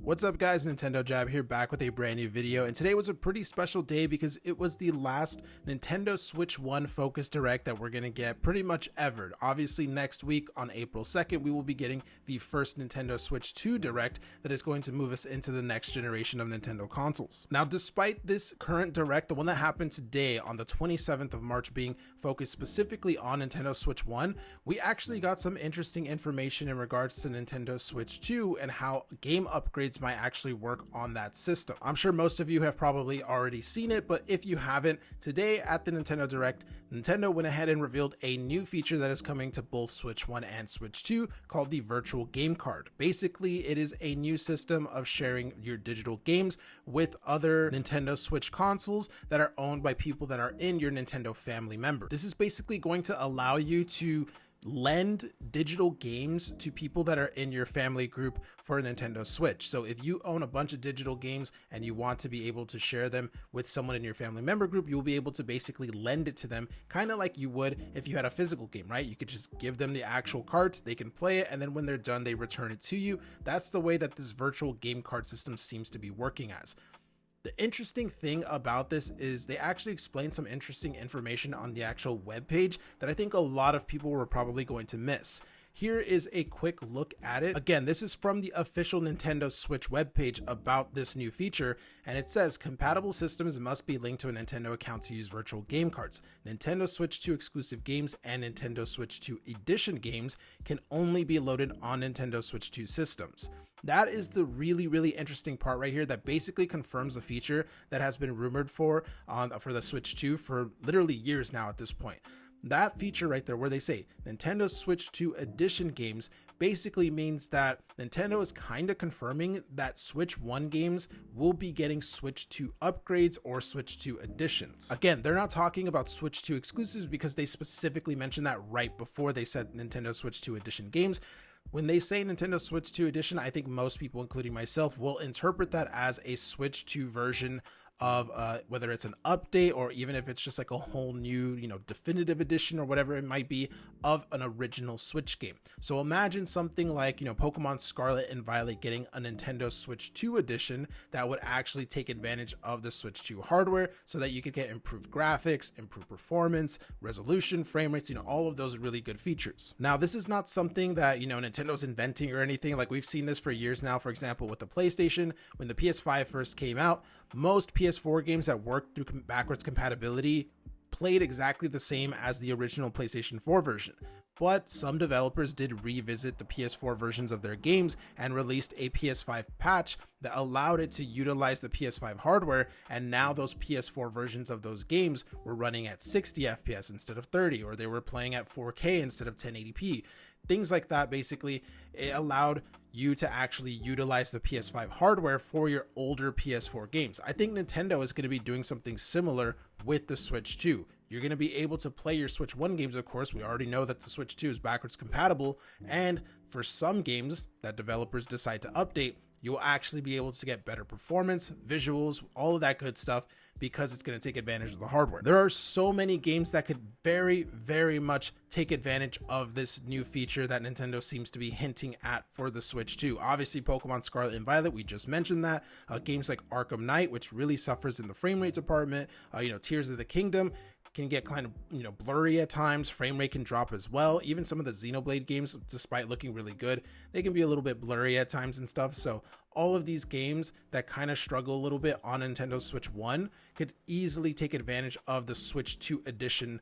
What's up guys, Nintendo Jab here, back with a brand new video, and today was a pretty special day because it was the last Nintendo Switch 1 Focus Direct that we're going to get pretty much ever. Obviously next week on April 2nd we will be getting the first Nintendo Switch 2 Direct that is going to move us into the next generation of Nintendo consoles. Now despite this current Direct, the one that happened today on the 27th of March being focused specifically on Nintendo Switch 1, we actually got some interesting information in regards to Nintendo Switch 2 and how game upgrades might actually work on that system. I'm sure most of you have probably already seen it, but if you haven't, today at the Nintendo Direct, Nintendo went ahead and revealed a new feature that is coming to both Switch 1 and Switch 2 called the Virtual Game Card. Basically, it is a new system of sharing your digital games with other Nintendo Switch consoles that are owned by people that are in your Nintendo family member. This is basically going to allow you to lend digital games to people that are in your family group for a Nintendo Switch. So if you own a bunch of digital games and you want to be able to share them with someone in your family member group, you'll be able to basically lend it to them, kind of like you would if you had a physical game, right? You could just give them the actual cards, they can play it, and then when they're done, they return it to you. That's the way that this virtual game card system seems to be working as. The interesting thing about this is they actually explain some interesting information on the actual web page that I think a lot of people were probably going to miss. Here is a quick look at it. Again, this is from the official Nintendo Switch webpage about this new feature, and it says compatible systems must be linked to a Nintendo account to use virtual game cards. Nintendo Switch 2 exclusive games and Nintendo Switch 2 edition games can only be loaded on Nintendo Switch 2 systems. That is the really interesting part right here that basically confirms a feature that has been rumored for the Switch 2 for literally years now at this point. That feature right there where they say Nintendo Switch 2 edition games basically means that Nintendo is kind of confirming that Switch 1 games will be getting Switch 2 upgrades or Switch 2 editions. Again, they're not talking about Switch 2 exclusives because they specifically mentioned that right before they said Nintendo Switch 2 edition games. When they say Nintendo Switch 2 edition, I think most people, including myself, will interpret that as a Switch 2 version of whether it's an update or even if it's just like a whole new, definitive edition or whatever it might be of an original Switch game. So imagine something like, Pokemon Scarlet and Violet getting a Nintendo Switch 2 edition that would actually take advantage of the Switch 2 hardware so that you could get improved graphics, improved performance, resolution, frame rates, all of those really good features. Now, this is not something that, Nintendo's inventing or anything. Like we've seen this for years now. For example, with the PlayStation, when the PS5 first came out, most PS4 games that worked through backwards compatibility played exactly the same as the original PlayStation 4 version. But some developers did revisit the PS4 versions of their games and released a PS5 patch that allowed it to utilize the PS5 hardware, and now those PS4 versions of those games were running at 60 FPS instead of 30, or they were playing at 4K instead of 1080p. Things like that. Basically, it allowed you to actually utilize the PS5 hardware for your older PS4 games. I think Nintendo is going to be doing something similar with the Switch 2. You're going to be able to play your Switch 1 games, of course. We already know that the Switch 2 is backwards compatible, and for some games that developers decide to update, you'll actually be able to get better performance, visuals, all of that good stuff, because it's going to take advantage of the hardware. There are so many games that could very much take advantage of this new feature that Nintendo seems to be hinting at for the Switch 2. Obviously, Pokemon Scarlet and Violet, we just mentioned that. Games like Arkham Knight, which really suffers in the frame rate department. Tears of the Kingdom can get kind of blurry at times. Frame rate can drop as well. Even some of the Xenoblade games, despite looking really good, they can be a little bit blurry at times and stuff. So all of these games that kind of struggle a little bit on Nintendo Switch 1 could easily take advantage of the Switch 2 edition,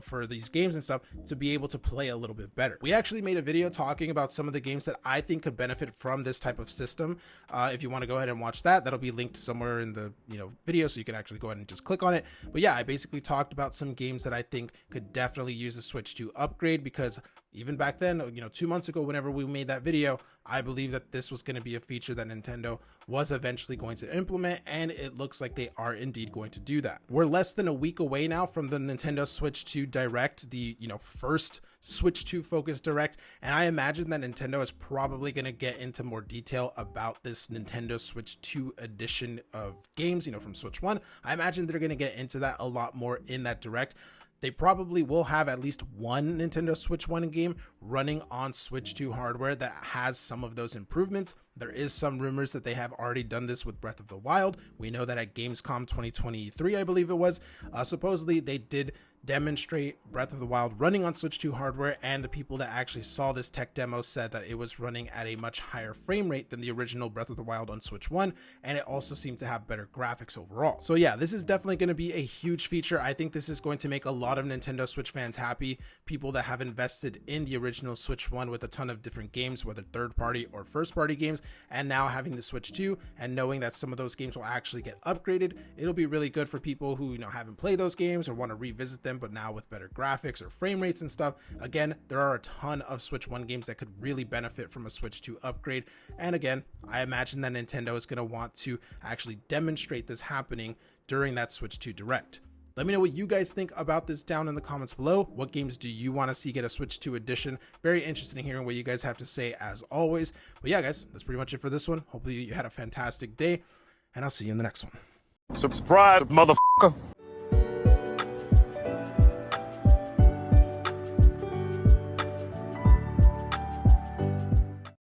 for these games and stuff to be able to play a little bit better. We actually made a video talking about some of the games that I think could benefit from this type of system. If you want to go ahead and watch that, that'll be linked somewhere in the video, so you can actually go ahead and just click on it. But yeah, I basically talked about some games that I think could definitely use a Switch 2 upgrade, because even back then, 2 months ago, whenever we made that video, I believe that this was going to be a feature that Nintendo was eventually going to implement, and it looks like they are indeed going to do that. We're less than a week away now from the Nintendo Switch 2 Direct, the first Switch 2 Focus Direct, and I imagine that Nintendo is probably going to get into more detail about this Nintendo Switch 2 edition of games, from Switch 1. I imagine they're going to get into that a lot more in that Direct. they probably will have at least one Nintendo Switch 1 game running on Switch 2 hardware that has some of those improvements. There is some rumors that they have already done this with Breath of the Wild. We know that at Gamescom 2023, I believe it was, supposedly they did demonstrate Breath of the Wild running on Switch 2 hardware, and the people that actually saw this tech demo said that it was running at a much higher frame rate than the original Breath of the Wild on Switch 1, and it also seemed to have better graphics overall. So yeah, this is definitely going to be a huge feature. I think this is going to make a lot of Nintendo Switch fans happy, people that have invested in the original Switch 1 with a ton of different games, whether third-party or first-party games, and now having the Switch 2 and knowing that some of those games will actually get upgraded. It'll be really good for people who, haven't played those games or want to revisit them, but now with better graphics or frame rates and stuff. Again, there are a ton of Switch 1 games that could really benefit from a Switch 2 upgrade. And again, I imagine that Nintendo is going to want to actually demonstrate this happening during that Switch 2 Direct. Let me know what you guys think about this down in the comments below. What games do you want to see get a Switch 2 edition? Very interested in hearing what you guys have to say as always. But yeah, guys, that's pretty much it for this one. Hopefully you had a fantastic day, and I'll see you in the next one. Subscribe, motherfucker.